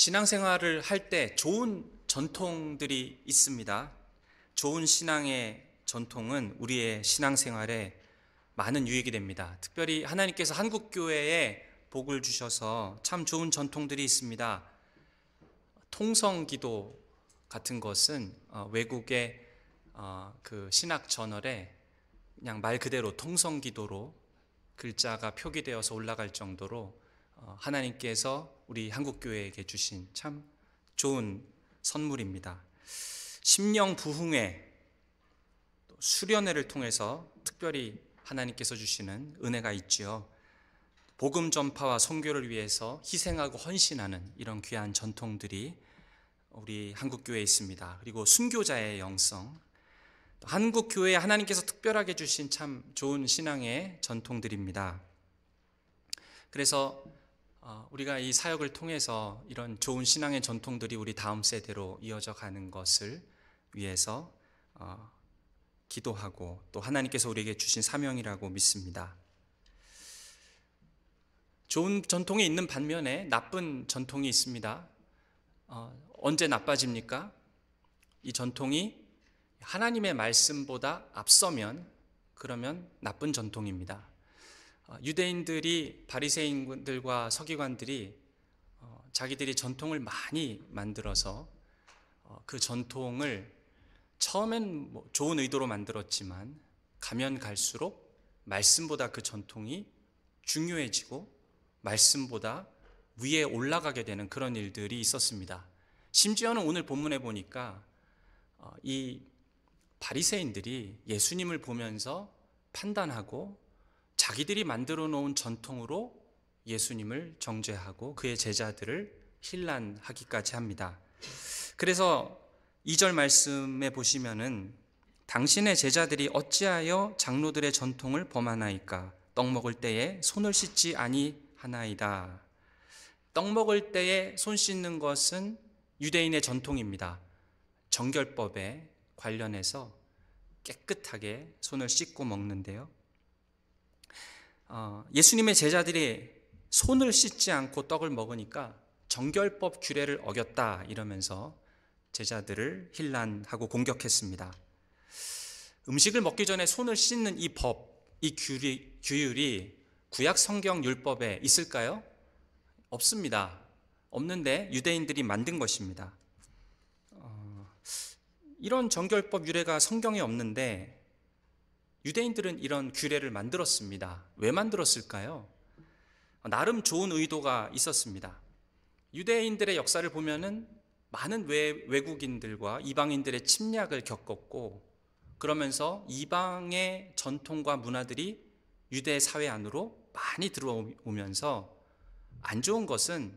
신앙생활을 할 때 좋은 전통들이 있습니다. 좋은 신앙의 전통은 우리의 신앙생활에 많은 유익이 됩니다. 특별히 하나님께서 한국교회에 복을 주셔서 참 좋은 전통들이 있습니다. 통성기도 같은 것은 외국의 그 신학 저널에 그냥 말 그대로 통성기도로 글자가 표기되어서 올라갈 정도로 하나님께서 우리 한국교회에게 주신 참 좋은 선물입니다. 심령 부흥회, 또 수련회를 통해서 특별히 하나님께서 주시는 은혜가 있지요. 복음 전파와 선교를 위해서 희생하고 헌신하는 이런 귀한 전통들이 우리 한국교회에 있습니다. 그리고 순교자의 영성, 한국교회에 하나님께서 특별하게 주신 참 좋은 신앙의 전통들입니다. 그래서 우리가 이 사역을 통해서 이런 좋은 신앙의 전통들이 우리 다음 세대로 이어져 가는 것을 위해서 기도하고 또 하나님께서 우리에게 주신 사명이라고 믿습니다. 좋은 전통이 있는 반면에 나쁜 전통이 있습니다. 언제 나빠집니까? 이 전통이 하나님의 말씀보다 앞서면 그러면 나쁜 전통입니다. 유대인들이 바리새인들과 서기관들이 자기들이 전통을 많이 만들어서 그 전통을 처음엔 좋은 의도로 만들었지만 가면 갈수록 말씀보다 그 전통이 중요해지고 말씀보다 위에 올라가게 되는 그런 일들이 있었습니다. 심지어는 오늘 본문에 보니까 이 바리새인들이 예수님을 보면서 판단하고 자기들이 만들어 놓은 전통으로 예수님을 정죄하고 그의 제자들을 힐난하기까지 합니다. 그래서 2절 말씀에 보시면은 당신의 제자들이 어찌하여 장로들의 전통을 범하나이까? 떡 먹을 때에 손을 씻지 아니하나이다. 떡 먹을 때에 손 씻는 것은 유대인의 전통입니다. 정결법에 관련해서 깨끗하게 손을 씻고 먹는데요. 예수님의 제자들이 손을 씻지 않고 떡을 먹으니까 정결법 규례를 어겼다 이러면서 제자들을 힐난하고 공격했습니다. 음식을 먹기 전에 손을 씻는 이 법, 이 규율이 구약 성경 율법에 있을까요? 없습니다. 없는데 유대인들이 만든 것입니다. 이런 정결법 규례가 성경에 없는데 유대인들은 이런 규례를 만들었습니다. 왜 만들었을까요? 나름 좋은 의도가 있었습니다. 유대인들의 역사를 보면은 많은 외국인들과 이방인들의 침략을 겪었고 그러면서 이방의 전통과 문화들이 유대 사회 안으로 많이 들어오면서 안 좋은 것은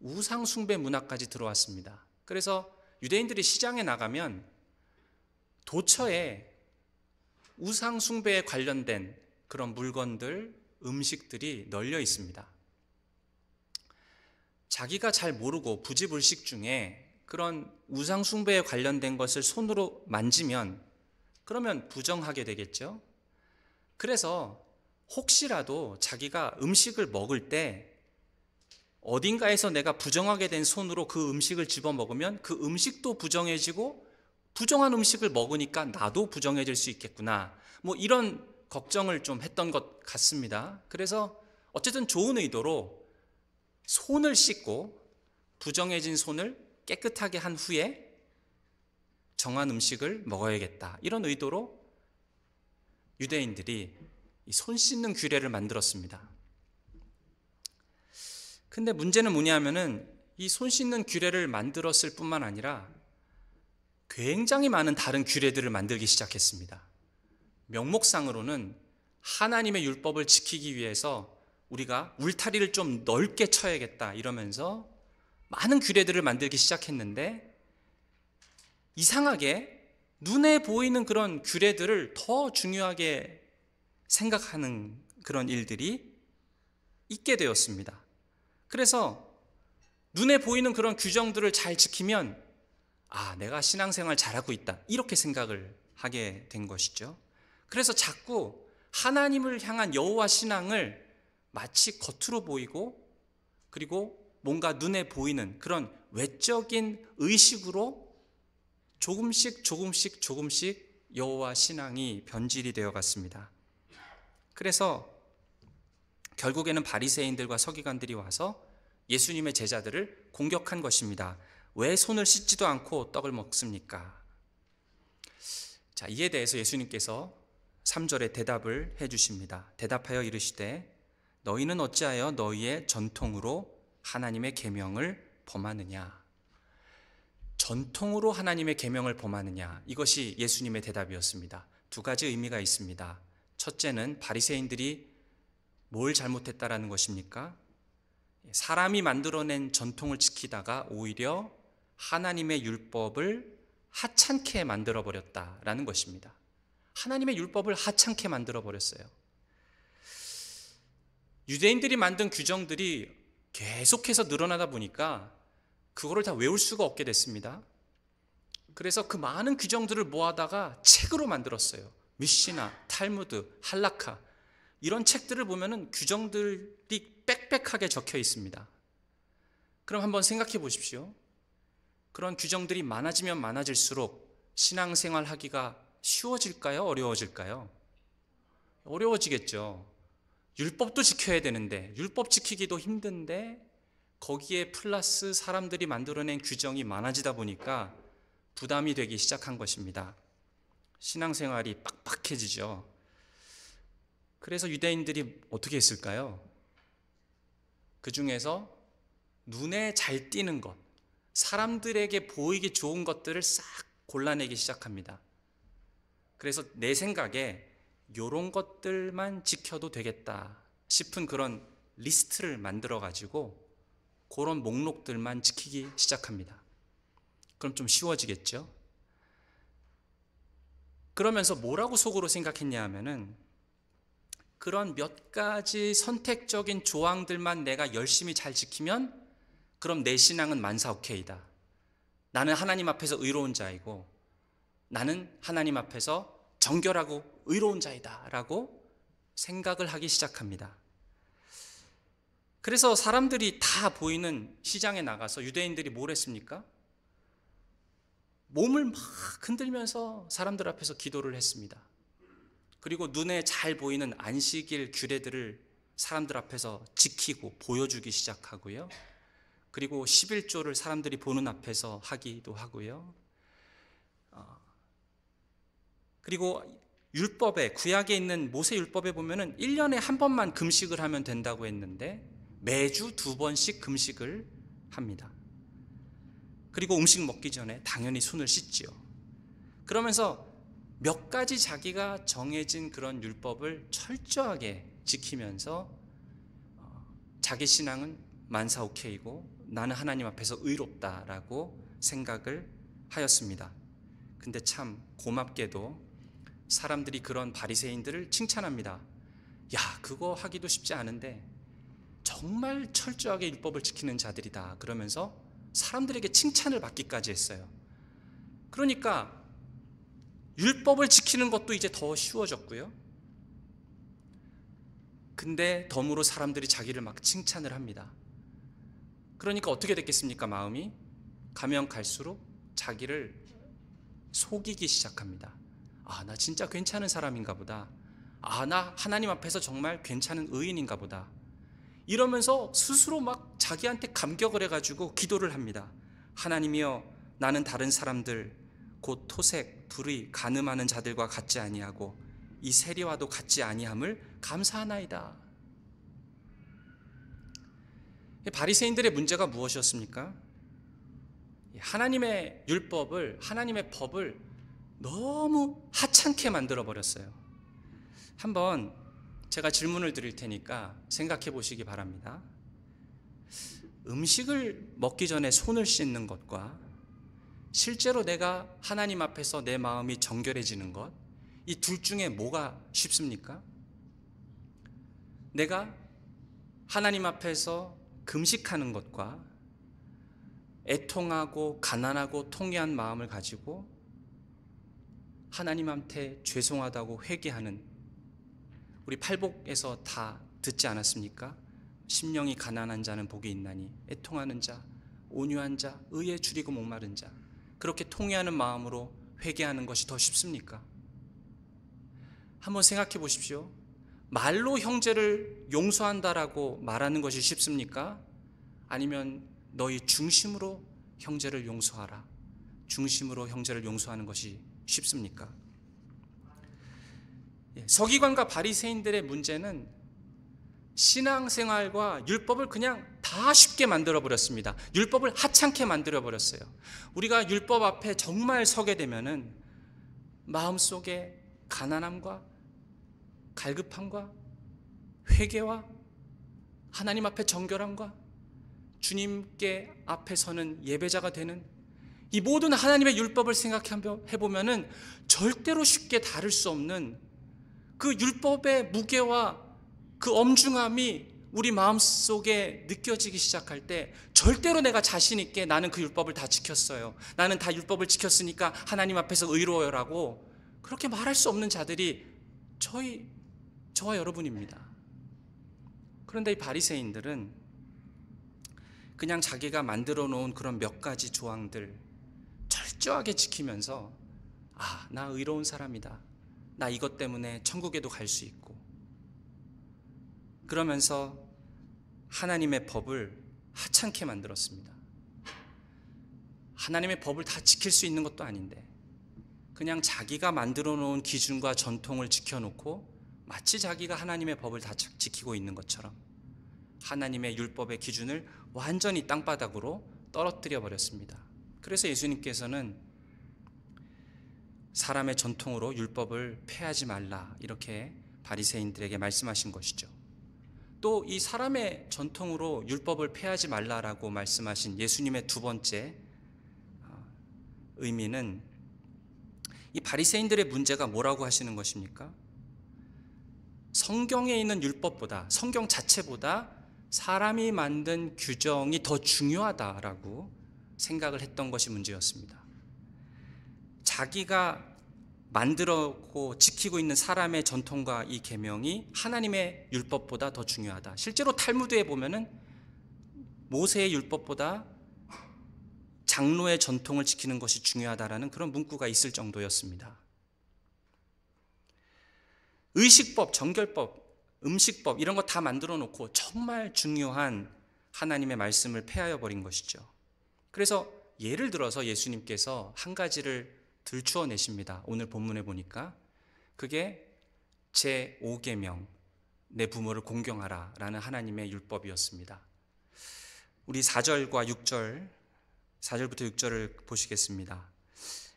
우상 숭배 문화까지 들어왔습니다. 그래서 유대인들이 시장에 나가면 도처에 우상 숭배에 관련된 그런 물건들, 음식들이 널려 있습니다. 자기가 잘 모르고 부지불식 중에 그런 우상 숭배에 관련된 것을 손으로 만지면 그러면 부정하게 되겠죠. 그래서 혹시라도 자기가 음식을 먹을 때 어딘가에서 내가 부정하게 된 손으로 그 음식을 집어 먹으면 그 음식도 부정해지고 부정한 음식을 먹으니까 나도 부정해질 수 있겠구나. 이런 걱정을 좀 했던 것 같습니다. 그래서 어쨌든 좋은 의도로 손을 씻고 부정해진 손을 깨끗하게 한 후에 정한 음식을 먹어야겠다. 이런 의도로 유대인들이 손 씻는 규례를 만들었습니다. 근데 문제는 뭐냐면은 이 손 씻는 규례를 만들었을 뿐만 아니라 굉장히 많은 다른 규례들을 만들기 시작했습니다. 명목상으로는 하나님의 율법을 지키기 위해서 우리가 울타리를 좀 넓게 쳐야겠다 이러면서 많은 규례들을 만들기 시작했는데 이상하게 눈에 보이는 그런 규례들을 더 중요하게 생각하는 그런 일들이 있게 되었습니다. 그래서 눈에 보이는 그런 규정들을 잘 지키면 내가 신앙생활 잘하고 있다 이렇게 생각을 하게 된 것이죠. 그래서 자꾸 하나님을 향한 여호와 신앙을 마치 겉으로 보이고 그리고 뭔가 눈에 보이는 그런 외적인 의식으로 조금씩 여호와 신앙이 변질이 되어 갔습니다. 그래서 결국에는 바리새인들과 서기관들이 와서 예수님의 제자들을 공격한 것입니다. 왜 손을 씻지도 않고 떡을 먹습니까? 자, 이에 대해서 예수님께서 3절에 대답을 해 주십니다. 대답하여 이르시되 너희는 어찌하여 너희의 전통으로 하나님의 계명을 범하느냐? 전통으로 하나님의 계명을 범하느냐? 이것이 예수님의 대답이었습니다. 두 가지 의미가 있습니다. 첫째는 바리새인들이 뭘 잘못했다라는 것입니까? 사람이 만들어낸 전통을 지키다가 오히려 하나님의 율법을 하찮게 만들어버렸다라는 것입니다. 하나님의 율법을 하찮게 만들어버렸어요. 유대인들이 만든 규정들이 계속해서 늘어나다 보니까 그거를 다 외울 수가 없게 됐습니다. 그래서 그 많은 규정들을 모아다가 책으로 만들었어요. 미시나, 탈무드, 할라카 이런 책들을 보면은 규정들이 빽빽하게 적혀 있습니다. 그럼 한번 생각해 보십시오. 그런 규정들이 많아지면 많아질수록 신앙생활 하기가 쉬워질까요? 어려워질까요? 어려워지겠죠. 율법도 지켜야 되는데, 율법 지키기도 힘든데 거기에 플러스 사람들이 만들어낸 규정이 많아지다 보니까 부담이 되기 시작한 것입니다. 신앙생활이 빡빡해지죠. 그래서 유대인들이 어떻게 했을까요? 그 중에서 눈에 잘 띄는 것, 사람들에게 보이기 좋은 것들을 싹 골라내기 시작합니다. 그래서 내 생각에 이런 것들만 지켜도 되겠다 싶은 그런 리스트를 만들어 가지고 그런 목록들만 지키기 시작합니다. 그럼 좀 쉬워지겠죠? 그러면서 뭐라고 속으로 생각했냐 하면은 그런 몇 가지 선택적인 조항들만 내가 열심히 잘 지키면 그럼 내 신앙은 만사오케이다. 나는 하나님 앞에서 의로운 자이고 나는 하나님 앞에서 정결하고 의로운 자이다 라고 생각을 하기 시작합니다. 그래서 사람들이 다 보이는 시장에 나가서 유대인들이 뭘 했습니까? 몸을 막 흔들면서 사람들 앞에서 기도를 했습니다. 그리고 눈에 잘 보이는 안식일 규례들을 사람들 앞에서 지키고 보여주기 시작하고요. 그리고 11조를 사람들이 보는 앞에서 하기도 하고요. 그리고 율법에, 구약에 있는 모세 율법에 보면은 1년에 한 번만 금식을 하면 된다고 했는데 매주 2번씩 금식을 합니다. 그리고 음식 먹기 전에 당연히 손을 씻지요. 그러면서 몇 가지 자기가 정해진 그런 율법을 철저하게 지키면서 자기 신앙은 만사오케이고 나는 하나님 앞에서 의롭다라고 생각을 하였습니다. 근데 참 고맙게도 사람들이 그런 바리새인들을 칭찬합니다. 야, 그거 하기도 쉽지 않은데 정말 철저하게 율법을 지키는 자들이다. 그러면서 사람들에게 칭찬을 받기까지 했어요. 그러니까 율법을 지키는 것도 이제 더 쉬워졌고요. 근데 덤으로 사람들이 자기를 막 칭찬을 합니다. 그러니까 어떻게 됐겠습니까? 마음이 가면 갈수록 자기를 속이기 시작합니다. 아, 나 진짜 괜찮은 사람인가 보다. 아, 나 하나님 앞에서 정말 괜찮은 의인인가 보다. 이러면서 스스로 막 자기한테 감격을 해가지고 기도를 합니다. 하나님이여, 나는 다른 사람들 곧 토색, 불의, 간음하는 자들과 같지 아니하고 이 세리와도 같지 아니함을 감사하나이다. 바리새인들의 문제가 무엇이었습니까? 하나님의 율법을, 하나님의 법을 너무 하찮게 만들어 버렸어요. 한번 제가 질문을 드릴 테니까 생각해 보시기 바랍니다. 음식을 먹기 전에 손을 씻는 것과 실제로 내가 하나님 앞에서 내 마음이 정결해지는 것, 이 둘 중에 뭐가 쉽습니까? 내가 하나님 앞에서 금식하는 것과 애통하고 가난하고 통회한 마음을 가지고 하나님한테 죄송하다고 회개하는, 우리 팔복에서 다 듣지 않았습니까? 심령이 가난한 자는 복이 있나니 애통하는 자, 온유한 자, 의에 줄이고 목마른 자, 그렇게 통회하는 마음으로 회개하는 것이 더 쉽습니까? 한번 생각해 보십시오. 말로 형제를 용서한다라고 말하는 것이 쉽습니까? 아니면 너희 중심으로 형제를 용서하라, 중심으로 형제를 용서하는 것이 쉽습니까? 서기관과 바리새인들의 문제는 신앙생활과 율법을 그냥 다 쉽게 만들어 버렸습니다. 율법을 하찮게 만들어 버렸어요. 우리가 율법 앞에 정말 서게 되면은 마음속에 가난함과 갈급함과 회개와 하나님 앞에 정결함과 주님께 앞에 서는 예배자가 되는 이 모든 하나님의 율법을 생각해 보면은 절대로 쉽게 다룰 수 없는 그 율법의 무게와 그 엄중함이 우리 마음속에 느껴지기 시작할 때 절대로 내가 자신 있게 나는 그 율법을 다 지켰어요, 나는 다 율법을 지켰으니까 하나님 앞에서 의로워요라고 그렇게 말할 수 없는 자들이 저와 여러분입니다. 그런데 이 바리새인들은 그냥 자기가 만들어 놓은 그런 몇 가지 조항들 철저하게 지키면서 나 의로운 사람이다, 나 이것 때문에 천국에도 갈 수 있고, 그러면서 하나님의 법을 하찮게 만들었습니다. 하나님의 법을 다 지킬 수 있는 것도 아닌데 그냥 자기가 만들어 놓은 기준과 전통을 지켜놓고 마치 자기가 하나님의 법을 다 지키고 있는 것처럼 하나님의 율법의 기준을 완전히 땅바닥으로 떨어뜨려 버렸습니다. 그래서 예수님께서는 사람의 전통으로 율법을 폐하지 말라, 이렇게 바리새인들에게 말씀하신 것이죠. 또 이 사람의 전통으로 율법을 폐하지 말라라고 말씀하신 예수님의 두 번째 의미는 이 바리새인들의 문제가 뭐라고 하시는 것입니까? 성경에 있는 율법보다, 성경 자체보다 사람이 만든 규정이 더 중요하다라고 생각을 했던 것이 문제였습니다. 자기가 만들었고 지키고 있는 사람의 전통과 이 계명이 하나님의 율법보다 더 중요하다. 실제로 탈무드에 보면은 모세의 율법보다 장로의 전통을 지키는 것이 중요하다라는 그런 문구가 있을 정도였습니다. 의식법, 정결법, 음식법 이런 거 다 만들어 놓고 정말 중요한 하나님의 말씀을 폐하여 버린 것이죠. 그래서 예를 들어서 예수님께서 한 가지를 들추어 내십니다. 오늘 본문에 보니까 그게 제5계명, 내 부모를 공경하라 라는 하나님의 율법이었습니다. 우리 4절과 6절, 4절부터 6절을 보시겠습니다.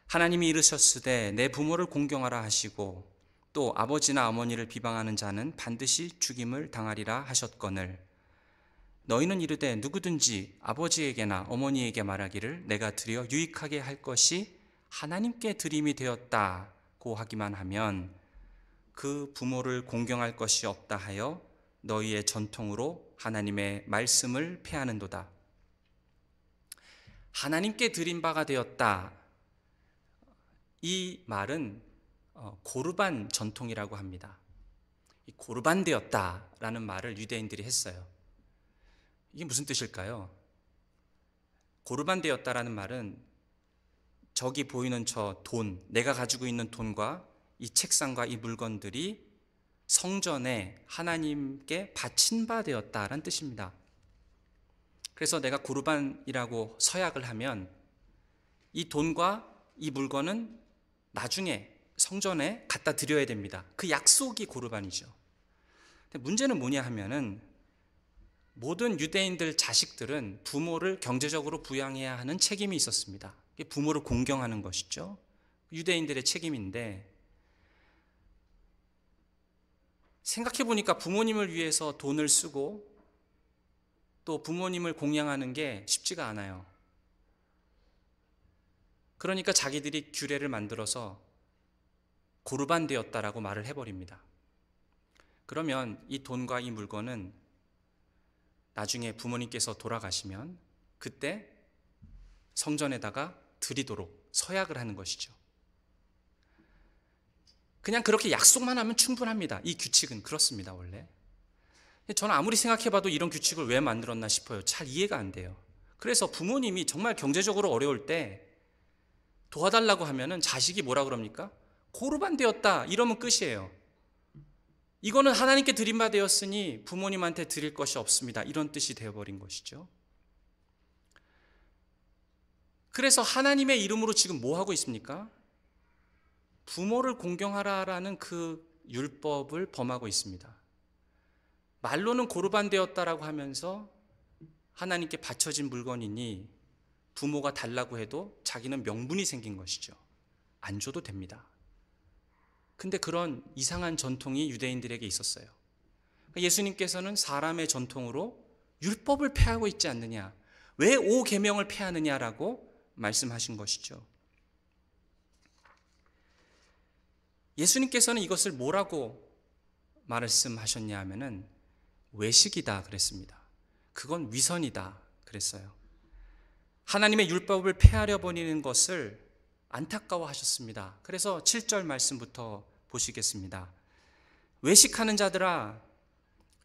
하나님이 이르셨으되 내 부모를 공경하라 하시고 또 아버지나 어머니를 비방하는 자는 반드시 죽임을 당하리라 하셨거늘 너희는 이르되 누구든지 아버지에게나 어머니에게 말하기를 내가 드려 유익하게 할 것이 하나님께 드림이 되었다고 하기만 하면 그 부모를 공경할 것이 없다 하여 너희의 전통으로 하나님의 말씀을 폐하는도다. 하나님께 드린 바가 되었다. 이 말은 고르반 전통이라고 합니다. 이 고르반 되었다라는 말을 유대인들이 했어요. 이게 무슨 뜻일까요? 고르반 되었다라는 말은 저기 보이는 저 돈, 내가 가지고 있는 돈과 이 책상과 이 물건들이 성전에 하나님께 바친 바 되었다라는 뜻입니다. 그래서 내가 고르반이라고 서약을 하면 이 돈과 이 물건은 나중에 성전에 갖다 드려야 됩니다. 그 약속이 고르반이죠. 근데 문제는 뭐냐 하면은 모든 유대인들 자식들은 부모를 경제적으로 부양해야 하는 책임이 있었습니다. 부모를 공경하는 것이죠. 유대인들의 책임인데 생각해 보니까 부모님을 위해서 돈을 쓰고 또 부모님을 공양하는 게 쉽지가 않아요. 그러니까 자기들이 규례를 만들어서 고르반 되었다라고 말을 해버립니다. 그러면 이 돈과 이 물건은 나중에 부모님께서 돌아가시면 그때 성전에다가 드리도록 서약을 하는 것이죠. 그냥 그렇게 약속만 하면 충분합니다. 이 규칙은 그렇습니다, 원래. 저는 아무리 생각해봐도 이런 규칙을 왜 만들었나 싶어요. 잘 이해가 안 돼요. 그래서 부모님이 정말 경제적으로 어려울 때 도와달라고 하면은 자식이 뭐라 그럽니까? 고르반 되었다 이러면 끝이에요. 이거는 하나님께 드린 바 되었으니 부모님한테 드릴 것이 없습니다, 이런 뜻이 되어버린 것이죠. 그래서 하나님의 이름으로 지금 뭐 하고 있습니까? 부모를 공경하라라는 그 율법을 범하고 있습니다. 말로는 고르반 되었다라고 하면서 하나님께 바쳐진 물건이니 부모가 달라고 해도 자기는 명분이 생긴 것이죠. 안 줘도 됩니다. 근데 그런 이상한 전통이 유대인들에게 있었어요. 예수님께서는 사람의 전통으로 율법을 폐하고 있지 않느냐, 왜 5계명을 폐하느냐라고 말씀하신 것이죠. 예수님께서는 이것을 뭐라고 말씀하셨냐 하면은 외식이다 그랬습니다. 그건 위선이다 그랬어요. 하나님의 율법을 폐하려 버리는 것을 안타까워하셨습니다. 그래서 7절 말씀부터 보시겠습니다. 외식하는 자들아,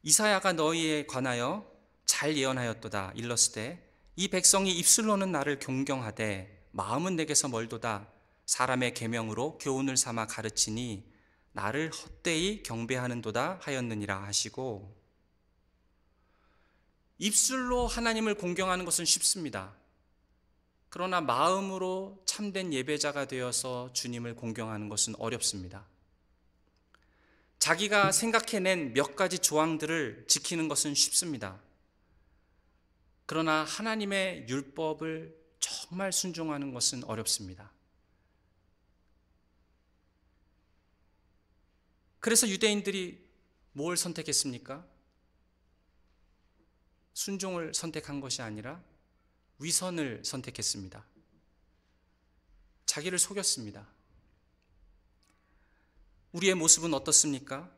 이사야가 너희에 관하여 잘 예언하였도다. 일렀으되 이 백성이 입술로는 나를 존경하되 마음은 내게서 멀도다. 사람의 계명으로 교훈을 삼아 가르치니 나를 헛되이 경배하는도다 하였느니라 하시고, 입술로 하나님을 공경하는 것은 쉽습니다. 그러나 마음으로 참된 예배자가 되어서 주님을 공경하는 것은 어렵습니다. 자기가 생각해낸 몇 가지 조항들을 지키는 것은 쉽습니다. 그러나 하나님의 율법을 정말 순종하는 것은 어렵습니다. 그래서 유대인들이 뭘 선택했습니까? 순종을 선택한 것이 아니라 위선을 선택했습니다. 자기를 속였습니다. 우리의 모습은 어떻습니까?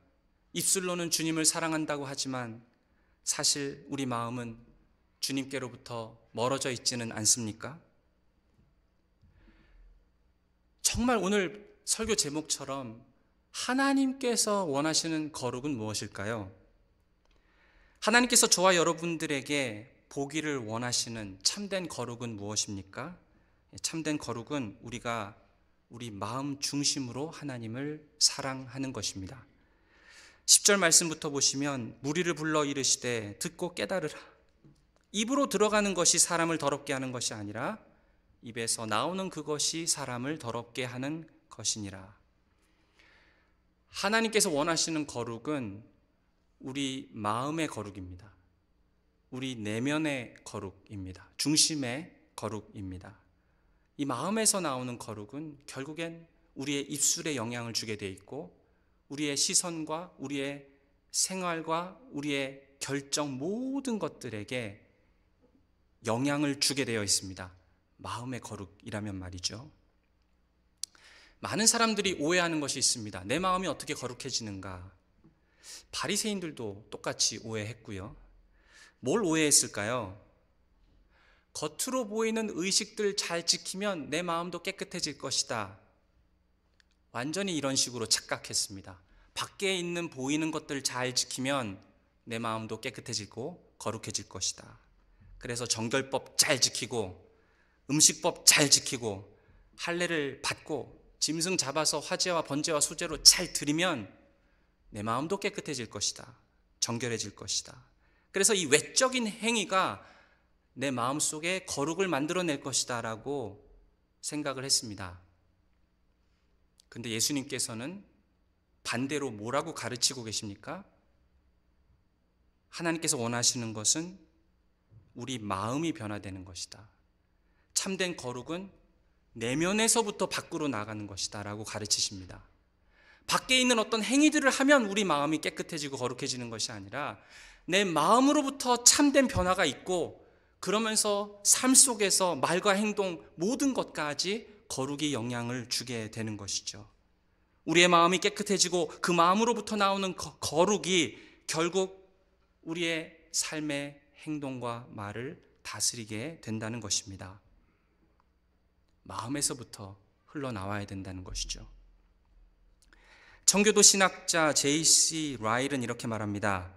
입술로는 주님을 사랑한다고 하지만 사실 우리 마음은 주님께로부터 멀어져 있지는 않습니까? 정말 오늘 설교 제목처럼 하나님께서 원하시는 거룩은 무엇일까요? 하나님께서 저와 여러분들에게 보기를 원하시는 참된 거룩은 무엇입니까? 참된 거룩은 우리가 우리 마음 중심으로 하나님을 사랑하는 것입니다. 10절 말씀부터 보시면 무리를 불러 이르시되 듣고 깨달으라. 입으로 들어가는 것이 사람을 더럽게 하는 것이 아니라 입에서 나오는 그것이 사람을 더럽게 하는 것이니라. 하나님께서 원하시는 거룩은 우리 마음의 거룩입니다. 우리 내면의 거룩입니다. 중심의 거룩입니다. 이 마음에서 나오는 거룩은 결국엔 우리의 입술에 영향을 주게 돼 있고 우리의 시선과 우리의 생활과 우리의 결정 모든 것들에게 영향을 주게 되어 있습니다. 마음의 거룩이라면 말이죠. 많은 사람들이 오해하는 것이 있습니다. 내 마음이 어떻게 거룩해지는가? 바리새인들도 똑같이 오해했고요. 뭘 오해했을까요? 겉으로 보이는 의식들 잘 지키면 내 마음도 깨끗해질 것이다. 완전히 이런 식으로 착각했습니다. 밖에 있는 보이는 것들 잘 지키면 내 마음도 깨끗해지고 거룩해질 것이다. 그래서 정결법 잘 지키고 음식법 잘 지키고 할례를 받고 짐승 잡아서 화제와 번제와 수제로 잘 드리면 내 마음도 깨끗해질 것이다. 정결해질 것이다. 그래서 이 외적인 행위가 내 마음속에 거룩을 만들어낼 것이다 라고 생각을 했습니다. 근데 예수님께서는 반대로 뭐라고 가르치고 계십니까? 하나님께서 원하시는 것은 우리 마음이 변화되는 것이다. 참된 거룩은 내면에서부터 밖으로 나가는 것이다 라고 가르치십니다. 밖에 있는 어떤 행위들을 하면 우리 마음이 깨끗해지고 거룩해지는 것이 아니라 내 마음으로부터 참된 변화가 있고 그러면서 삶 속에서 말과 행동 모든 것까지 거룩이 영향을 주게 되는 것이죠. 우리의 마음이 깨끗해지고 그 마음으로부터 나오는 거룩이 결국 우리의 삶의 행동과 말을 다스리게 된다는 것입니다. 마음에서부터 흘러나와야 된다는 것이죠. 청교도 신학자 J.C. 라일은 이렇게 말합니다.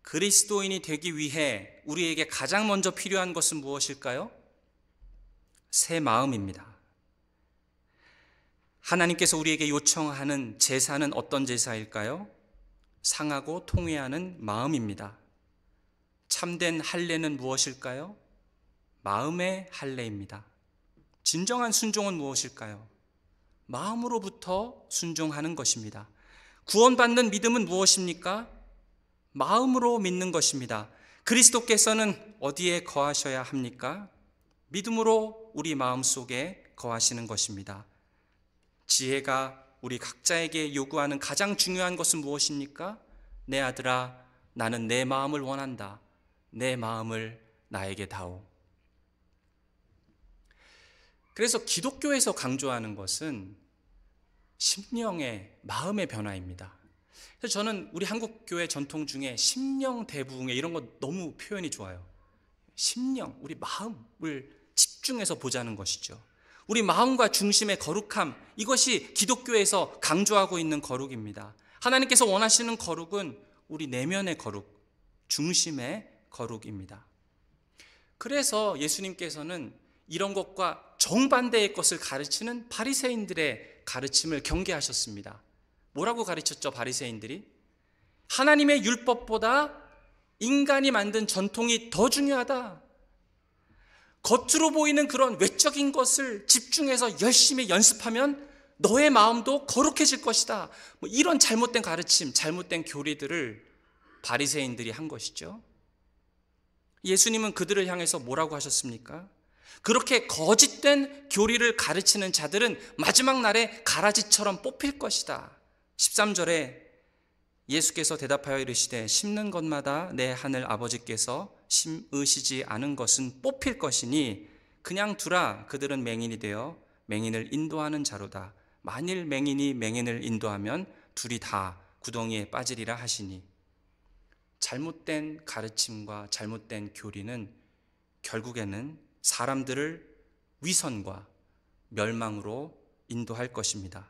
그리스도인이 되기 위해 우리에게 가장 먼저 필요한 것은 무엇일까요? 새 마음입니다. 하나님께서 우리에게 요청하는 제사는 어떤 제사일까요? 상하고 통회하는 마음입니다. 참된 할례는 무엇일까요? 마음의 할례입니다. 진정한 순종은 무엇일까요? 마음으로부터 순종하는 것입니다. 구원받는 믿음은 무엇입니까? 마음으로 믿는 것입니다. 그리스도께서는 어디에 거하셔야 합니까? 믿음으로 우리 마음속에 거하시는 것입니다. 지혜가 우리 각자에게 요구하는 가장 중요한 것은 무엇입니까? 내 아들아, 나는 내 마음을 원한다. 내 마음을 나에게 다오. 그래서 기독교에서 강조하는 것은 심령의 마음의 변화입니다. 그래서 저는 우리 한국 교회 전통 중에 심령 대부흥회 이런 거 너무 표현이 좋아요. 심령, 우리 마음을 집중해서 보자는 것이죠. 우리 마음과 중심의 거룩함, 이것이 기독교에서 강조하고 있는 거룩입니다. 하나님께서 원하시는 거룩은 우리 내면의 거룩, 중심의 거룩입니다. 그래서 예수님께서는 이런 것과 정반대의 것을 가르치는 바리새인들의 가르침을 경계하셨습니다. 뭐라고 가르쳤죠, 바리새인들이? 하나님의 율법보다 인간이 만든 전통이 더 중요하다. 겉으로 보이는 그런 외적인 것을 집중해서 열심히 연습하면 너의 마음도 거룩해질 것이다. 이런 잘못된 가르침, 잘못된 교리들을 바리새인들이 한 것이죠. 예수님은 그들을 향해서 뭐라고 하셨습니까? 그렇게 거짓된 교리를 가르치는 자들은 마지막 날에 가라지처럼 뽑힐 것이다. 13절에 예수께서 대답하여 이르시되 심는 것마다 내 하늘 아버지께서 심으시지 않은 것은 뽑힐 것이니 그냥 두라. 그들은 맹인이 되어 맹인을 인도하는 자로다. 만일 맹인이 맹인을 인도하면 둘이 다 구덩이에 빠지리라 하시니, 잘못된 가르침과 잘못된 교리는 결국에는 사람들을 위선과 멸망으로 인도할 것입니다.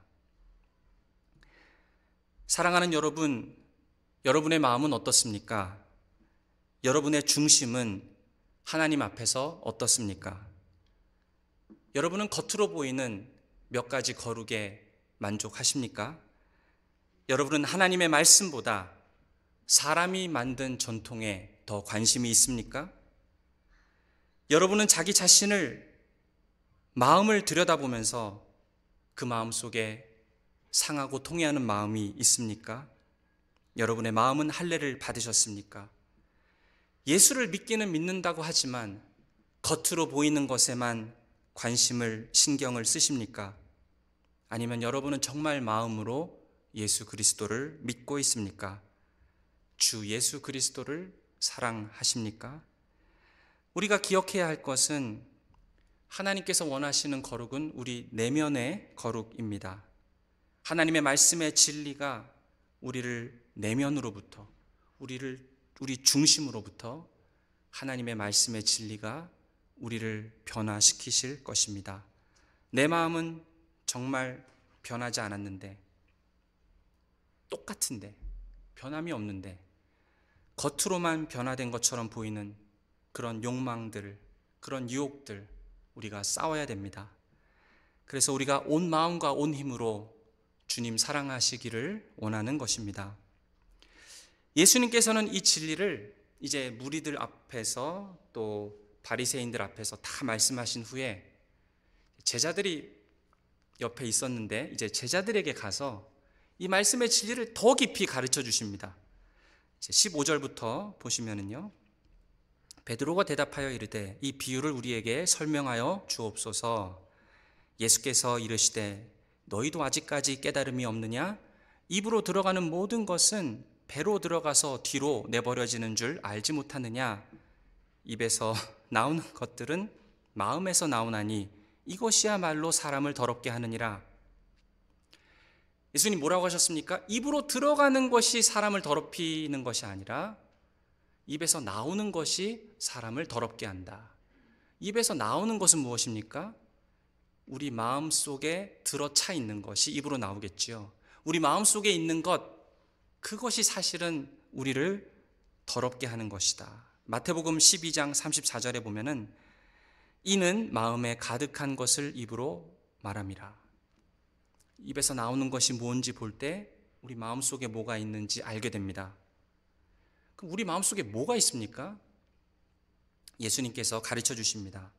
사랑하는 여러분, 여러분의 마음은 어떻습니까? 여러분의 중심은 하나님 앞에서 어떻습니까? 여러분은 겉으로 보이는 몇 가지 거룩에 만족하십니까? 여러분은 하나님의 말씀보다 사람이 만든 전통에 더 관심이 있습니까? 여러분은 자기 자신을, 마음을 들여다보면서 그 마음 속에 상하고 통회하는 마음이 있습니까? 여러분의 마음은 할례를 받으셨습니까? 예수를 믿기는 믿는다고 하지만 겉으로 보이는 것에만 관심을, 신경을 쓰십니까? 아니면 여러분은 정말 마음으로 예수 그리스도를 믿고 있습니까? 주 예수 그리스도를 사랑하십니까? 우리가 기억해야 할 것은 하나님께서 원하시는 거룩은 우리 내면의 거룩입니다. 하나님의 말씀의 진리가 우리를 내면으로부터, 우리 중심으로부터 하나님의 말씀의 진리가 우리를 변화시키실 것입니다. 내 마음은 정말 변하지 않았는데, 똑같은데, 변함이 없는데, 겉으로만 변화된 것처럼 보이는 그런 욕망들, 그런 유혹들, 우리가 싸워야 됩니다. 그래서 우리가 온 마음과 온 힘으로 주님 사랑하시기를 원하는 것입니다. 예수님께서는 이 진리를 이제 무리들 앞에서 또 바리새인들 앞에서 다 말씀하신 후에 제자들이 옆에 있었는데 이제 제자들에게 가서 이 말씀의 진리를 더 깊이 가르쳐 주십니다. 15절부터 보시면은요. 베드로가 대답하여 이르되 이 비유를 우리에게 설명하여 주옵소서. 예수께서 이르시되 너희도 아직까지 깨달음이 없느냐? 입으로 들어가는 모든 것은 배로 들어가서 뒤로 내버려지는 줄 알지 못하느냐? 입에서 나오는 것들은 마음에서 나오나니 이것이야말로 사람을 더럽게 하느니라. 예수님 뭐라고 하셨습니까? 입으로 들어가는 것이 사람을 더럽히는 것이 아니라 입에서 나오는 것이 사람을 더럽게 한다. 입에서 나오는 것은 무엇입니까? 우리 마음 속에 들어차 있는 것이 입으로 나오겠지요. 우리 마음 속에 있는 것, 그것이 사실은 우리를 더럽게 하는 것이다. 마태복음 12장 34절에 보면은 이는 마음에 가득한 것을 입으로 말함이라. 입에서 나오는 것이 뭔지 볼 때 우리 마음속에 뭐가 있는지 알게 됩니다. 그럼 우리 마음속에 뭐가 있습니까? 예수님께서 가르쳐 주십니다.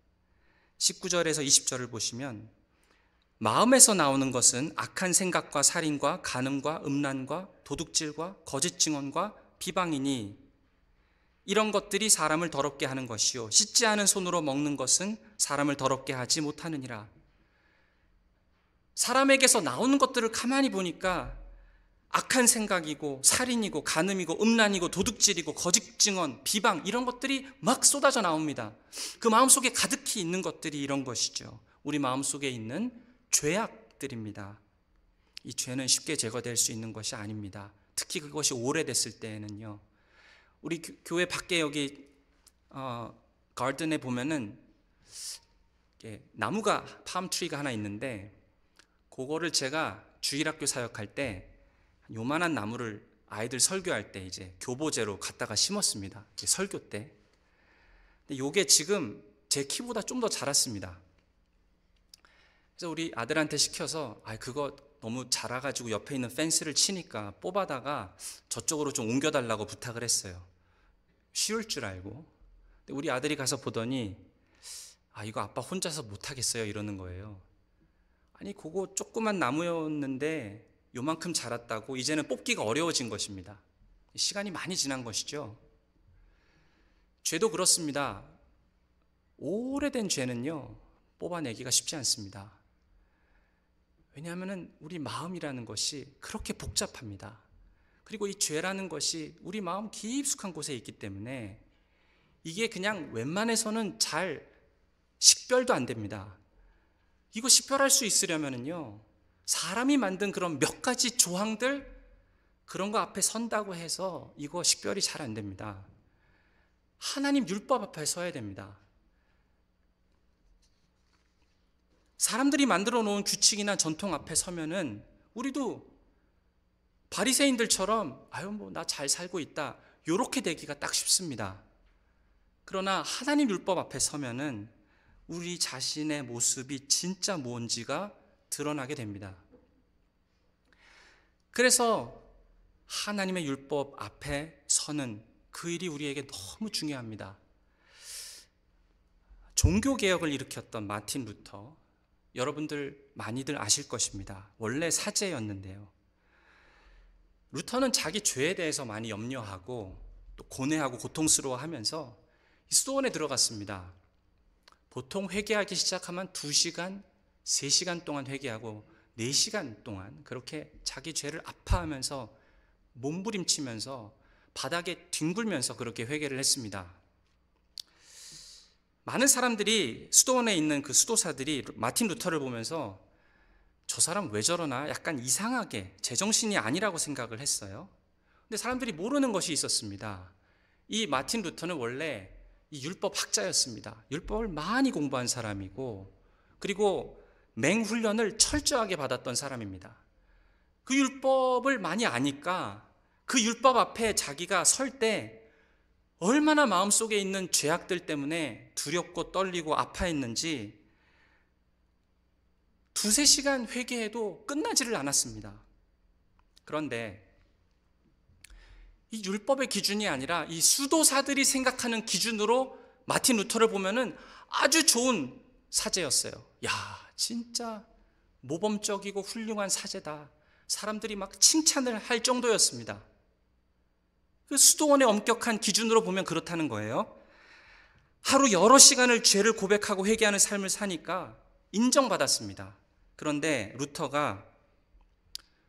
19절에서 20절을 보시면 마음에서 나오는 것은 악한 생각과 살인과 간음과 음란과 도둑질과 거짓 증언과 비방이니 이런 것들이 사람을 더럽게 하는 것이요 씻지 않은 손으로 먹는 것은 사람을 더럽게 하지 못하느니라. 사람에게서 나오는 것들을 가만히 보니까 악한 생각이고 살인이고 간음이고 음란이고 도둑질이고 거짓 증언, 비방 이런 것들이 막 쏟아져 나옵니다. 그 마음속에 가득히 있는 것들이 이런 것이죠. 우리 마음속에 있는 죄악들입니다. 이 죄는 쉽게 제거될 수 있는 것이 아닙니다. 특히 그것이 오래됐을 때에는요. 우리 교회 밖에 여기 가든에 보면은 나무가 팜트리가 하나 있는데 그거를 제가 주일학교 사역할 때 요만한 나무를 아이들 설교할 때 이제 교보제로 갖다가 심었습니다. 설교 때. 근데 요게 지금 제 키보다 좀 더 자랐습니다. 그래서 우리 아들한테 시켜서 그거 너무 자라가지고 옆에 있는 펜스를 치니까 뽑아다가 저쪽으로 좀 옮겨달라고 부탁을 했어요. 쉬울 줄 알고. 근데 우리 아들이 가서 보더니 이거 아빠 혼자서 못하겠어요 이러는 거예요. 아니 그거 조그만 나무였는데 요만큼 자랐다고 이제는 뽑기가 어려워진 것입니다. 시간이 많이 지난 것이죠. 죄도 그렇습니다. 오래된 죄는요 뽑아내기가 쉽지 않습니다. 왜냐하면 우리 마음이라는 것이 그렇게 복잡합니다. 그리고 이 죄라는 것이 우리 마음 깊숙한 곳에 있기 때문에 이게 그냥 웬만해서는 잘 식별도 안 됩니다. 이거 식별할 수 있으려면요 사람이 만든 그런 몇 가지 조항들 그런 거 앞에 선다고 해서 이거 식별이 잘 안 됩니다. 하나님 율법 앞에 서야 됩니다. 사람들이 만들어 놓은 규칙이나 전통 앞에 서면은 우리도 바리새인들처럼 나 잘 살고 있다 요렇게 되기가 딱 쉽습니다. 그러나 하나님 율법 앞에 서면은 우리 자신의 모습이 진짜 뭔지가 드러나게 됩니다. 그래서 하나님의 율법 앞에 서는 그 일이 우리에게 너무 중요합니다. 종교개혁을 일으켰던 마틴 루터, 여러분들 많이들 아실 것입니다. 원래 사제였는데요. 루터는 자기 죄에 대해서 많이 염려하고 또 고뇌하고 고통스러워하면서 수도원에 들어갔습니다. 보통 회개하기 시작하면 2시간, 3시간 동안 회개하고 4시간 동안 그렇게 자기 죄를 아파하면서 몸부림치면서 바닥에 뒹굴면서 그렇게 회개를 했습니다. 많은 사람들이 수도원에 있는 그 수도사들이 마틴 루터를 보면서 저 사람 왜 저러나 약간 이상하게 제정신이 아니라고 생각을 했어요. 근데 사람들이 모르는 것이 있었습니다. 이 마틴 루터는 원래 이 율법 학자였습니다. 율법을 많이 공부한 사람이고 그리고 맹훈련을 철저하게 받았던 사람입니다. 그 율법을 많이 아니까 그 율법 앞에 자기가 설 때 얼마나 마음속에 있는 죄악들 때문에 두렵고 떨리고 아파했는지 2-3시간 회개해도 끝나지를 않았습니다. 그런데 이 율법의 기준이 아니라 이 수도사들이 생각하는 기준으로 마틴 루터를 보면은 아주 좋은 사제였어요. 야, 진짜 모범적이고 훌륭한 사제다. 사람들이 막 칭찬을 할 정도였습니다. 그 수도원의 엄격한 기준으로 보면 그렇다는 거예요. 하루 여러 시간을 죄를 고백하고 회개하는 삶을 사니까 인정받았습니다. 그런데 루터가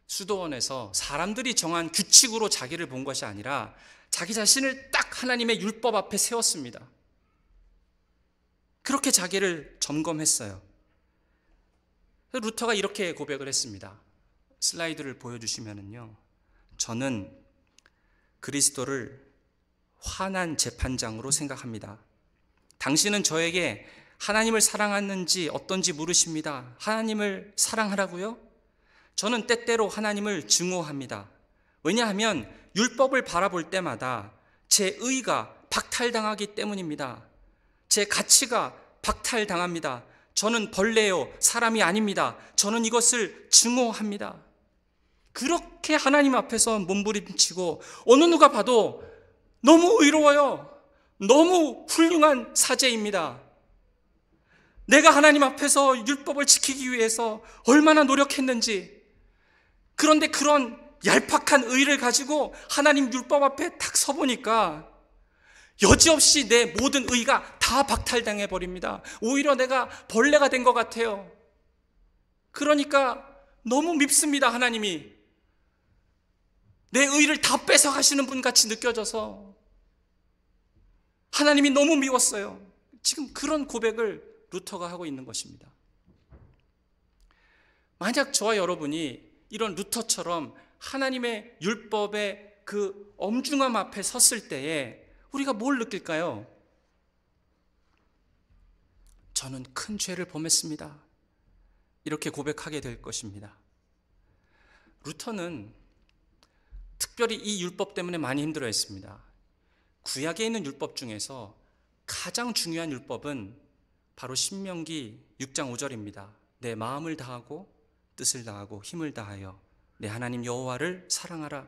수도원에서 사람들이 정한 규칙으로 자기를 본 것이 아니라 자기 자신을 딱 하나님의 율법 앞에 세웠습니다. 그렇게 자기를 점검했어요. 루터가 이렇게 고백을 했습니다. 슬라이드를 보여주시면은요, 저는 그리스도를 환한 재판장으로 생각합니다. 당신은 저에게 하나님을 사랑하는지 어떤지 물으십니다. 하나님을 사랑하라고요? 저는 때때로 하나님을 증오합니다. 왜냐하면 율법을 바라볼 때마다 제 의가 박탈당하기 때문입니다. 제 가치가 박탈당합니다. 저는 벌레요, 사람이 아닙니다. 저는 이것을 증오합니다. 그렇게 하나님 앞에서 몸부림치고 어느 누가 봐도 너무 의로워요. 너무 훌륭한 사제입니다. 내가 하나님 앞에서 율법을 지키기 위해서 얼마나 노력했는지, 그런데 그런 얄팍한 의를 가지고 하나님 율법 앞에 딱 서보니까 여지없이 내 모든 의가 다 박탈당해 버립니다. 오히려 내가 벌레가 된 것 같아요. 그러니까 너무 밉습니다. 하나님이 내 의를 다 뺏어가시는 분 같이 느껴져서 하나님이 너무 미웠어요. 지금 그런 고백을 루터가 하고 있는 것입니다. 만약 저와 여러분이 이런 루터처럼 하나님의 율법의 그 엄중함 앞에 섰을 때에 우리가 뭘 느낄까요? 저는 큰 죄를 범했습니다. 이렇게 고백하게 될 것입니다. 루터는 특별히 이 율법 때문에 많이 힘들어했습니다. 구약에 있는 율법 중에서 가장 중요한 율법은 바로 신명기 6장 5절입니다. 내 마음을 다하고 뜻을 다하고 힘을 다하여 내 하나님 여호와를 사랑하라.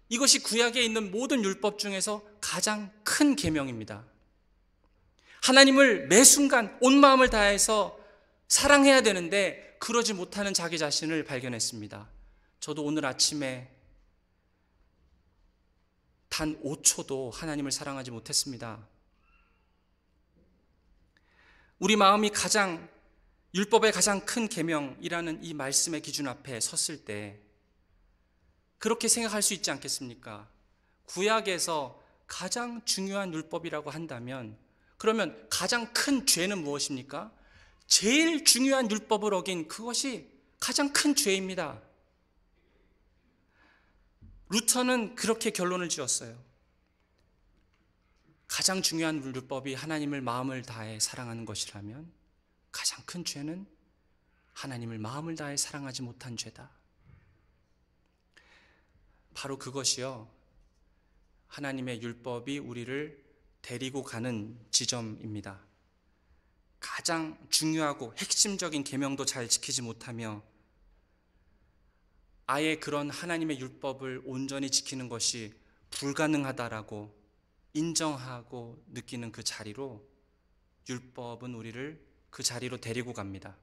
이것이 구약에 있는 모든 율법 중에서 가장 큰 계명입니다. 하나님을 매 순간 온 마음을 다해서 사랑해야 되는데 그러지 못하는 자기 자신을 발견했습니다. 저도 오늘 아침에 단 5초도 하나님을 사랑하지 못했습니다. 우리 마음이 가장 율법의 가장 큰 계명이라는 이 말씀의 기준 앞에 섰을 때 그렇게 생각할 수 있지 않겠습니까? 구약에서 가장 중요한 율법이라고 한다면 그러면 가장 큰 죄는 무엇입니까? 제일 중요한 율법을 어긴 그것이 가장 큰 죄입니다. 루터는 그렇게 결론을 지었어요. 가장 중요한 율법이 하나님을 마음을 다해 사랑하는 것이라면 가장 큰 죄는 하나님을 마음을 다해 사랑하지 못한 죄다. 바로 그것이요, 하나님의 율법이 우리를 데리고 가는 지점입니다. 가장 중요하고 핵심적인 계명도 잘 지키지 못하며 아예 그런 하나님의 율법을 온전히 지키는 것이 불가능하다라고 인정하고 느끼는 그 자리로 율법은 우리를 그 자리로 데리고 갑니다.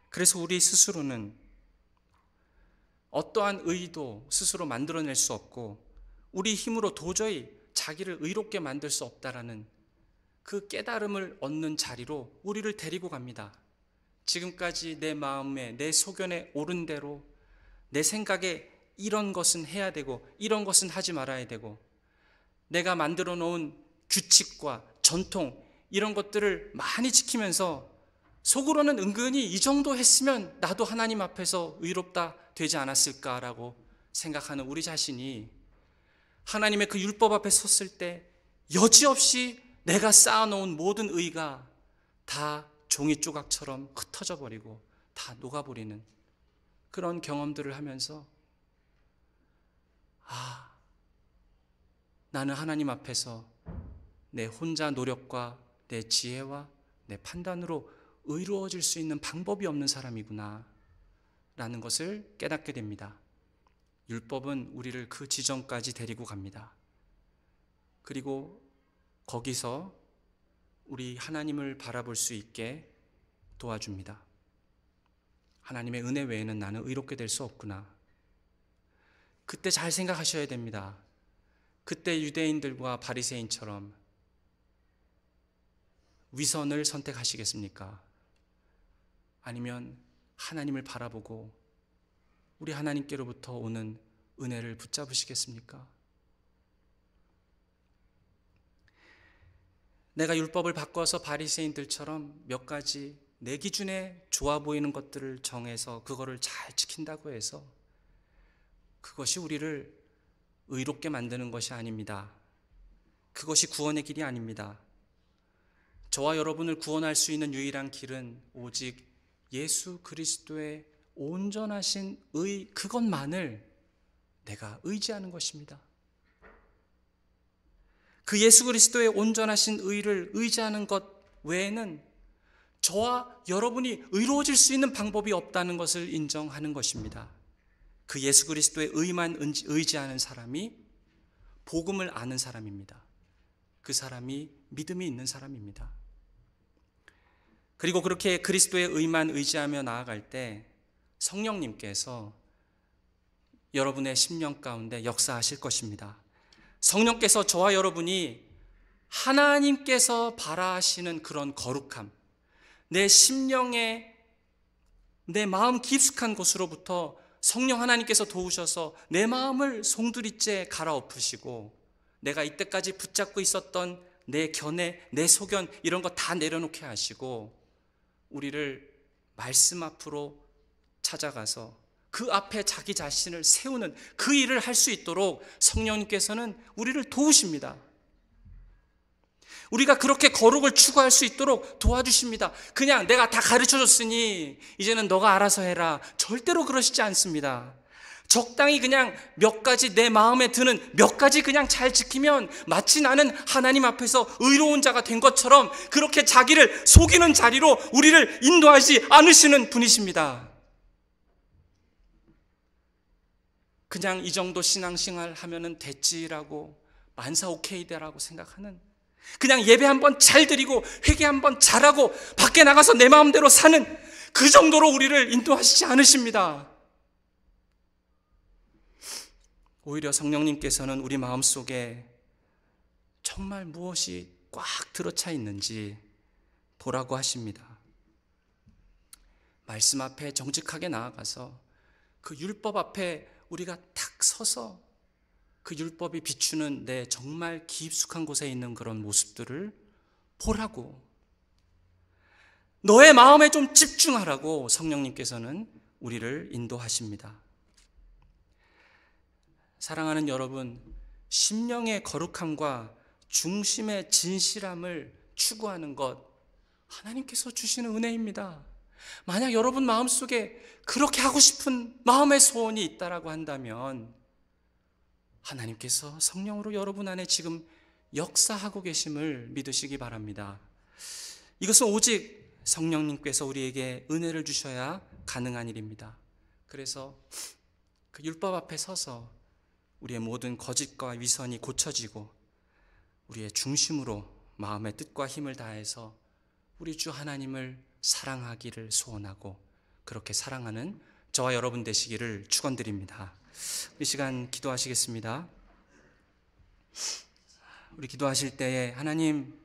그래서 우리 스스로는 어떠한 의도 스스로 만들어낼 수 없고 우리 힘으로 도저히 자기를 의롭게 만들 수 없다라는 그 깨달음을 얻는 자리로 우리를 데리고 갑니다. 지금까지 내 마음에 내 소견에 옳은 대로 내 생각에 이런 것은 해야 되고 이런 것은 하지 말아야 되고 내가 만들어 놓은 규칙과 전통 이런 것들을 많이 지키면서 속으로는 은근히 이 정도 했으면 나도 하나님 앞에서 의롭다 되지 않았을까라고 생각하는 우리 자신이 하나님의 그 율법 앞에 섰을 때 여지없이 내가 쌓아놓은 모든 의가 다 종이 조각처럼 흩어져 버리고 다 녹아버리는 그런 경험들을 하면서 나는 하나님 앞에서 내 혼자 노력과 내 지혜와 내 판단으로 의로워질 수 있는 방법이 없는 사람이구나 라는 것을 깨닫게 됩니다. 율법은 우리를 그 지점까지 데리고 갑니다. 그리고 거기서 우리 하나님을 바라볼 수 있게 도와줍니다. 하나님의 은혜 외에는 나는 의롭게 될 수 없구나. 그때 잘 생각하셔야 됩니다. 그때 유대인들과 바리새인처럼 위선을 선택하시겠습니까? 아니면 하나님을 바라보고 우리 하나님께로부터 오는 은혜를 붙잡으시겠습니까? 내가 율법을 바꿔서 바리새인들처럼 몇 가지 내 기준에 좋아 보이는 것들을 정해서 그거를 잘 지킨다고 해서 그것이 우리를 의롭게 만드는 것이 아닙니다. 그것이 구원의 길이 아닙니다. 저와 여러분을 구원할 수 있는 유일한 길은 오직 예수 그리스도의 온전하신 의 그것만을 내가 의지하는 것입니다. 그 예수 그리스도의 온전하신 의를 의지하는 것 외에는 저와 여러분이 의로워질 수 있는 방법이 없다는 것을 인정하는 것입니다. 그 예수 그리스도의 의만 의지하는 사람이 복음을 아는 사람입니다. 그 사람이 믿음이 있는 사람입니다. 그리고 그렇게 그리스도의 의만 의지하며 나아갈 때 성령님께서 여러분의 심령 가운데 역사하실 것입니다. 성령께서 저와 여러분이 하나님께서 바라시는 그런 거룩함, 내 심령에 내 마음 깊숙한 곳으로부터 성령 하나님께서 도우셔서 내 마음을 송두리째 갈아엎으시고 내가 이때까지 붙잡고 있었던 내 견해, 내 소견 이런 거 다 내려놓게 하시고 우리를 말씀 앞으로 찾아가서 그 앞에 자기 자신을 세우는 그 일을 할 수 있도록 성령님께서는 우리를 도우십니다. 우리가 그렇게 거룩을 추구할 수 있도록 도와주십니다. 그냥 내가 다 가르쳐줬으니 이제는 너가 알아서 해라. 절대로 그러시지 않습니다. 적당히 그냥 몇 가지 내 마음에 드는 몇 가지 그냥 잘 지키면 마치 나는 하나님 앞에서 의로운 자가 된 것처럼 그렇게 자기를 속이는 자리로 우리를 인도하지 않으시는 분이십니다. 그냥 이 정도 신앙생활 하면은 됐지라고 만사 오케이다라고 생각하는, 그냥 예배 한번 잘 드리고 회개 한번 잘하고 밖에 나가서 내 마음대로 사는 그 정도로 우리를 인도하시지 않으십니다. 오히려 성령님께서는 우리 마음속에 정말 무엇이 꽉 들어차 있는지 보라고 하십니다. 말씀 앞에 정직하게 나아가서 그 율법 앞에 우리가 탁 서서 그 율법이 비추는 내 정말 깊숙한 곳에 있는 그런 모습들을 보라고, 너의 마음에 좀 집중하라고 성령님께서는 우리를 인도하십니다. 사랑하는 여러분, 심령의 거룩함과 중심의 진실함을 추구하는 것, 하나님께서 주시는 은혜입니다. 만약 여러분 마음속에 그렇게 하고 싶은 마음의 소원이 있다라고 한다면 하나님께서 성령으로 여러분 안에 지금 역사하고 계심을 믿으시기 바랍니다. 이것은 오직 성령님께서 우리에게 은혜를 주셔야 가능한 일입니다. 그래서 그 율법 앞에 서서 우리의 모든 거짓과 위선이 고쳐지고 우리의 중심으로 마음의 뜻과 힘을 다해서 우리 주 하나님을 사랑하기를 소원하고 그렇게 사랑하는 저와 여러분 되시기를 축원드립니다. 이 시간 기도하시겠습니다. 우리 기도하실 때에 하나님,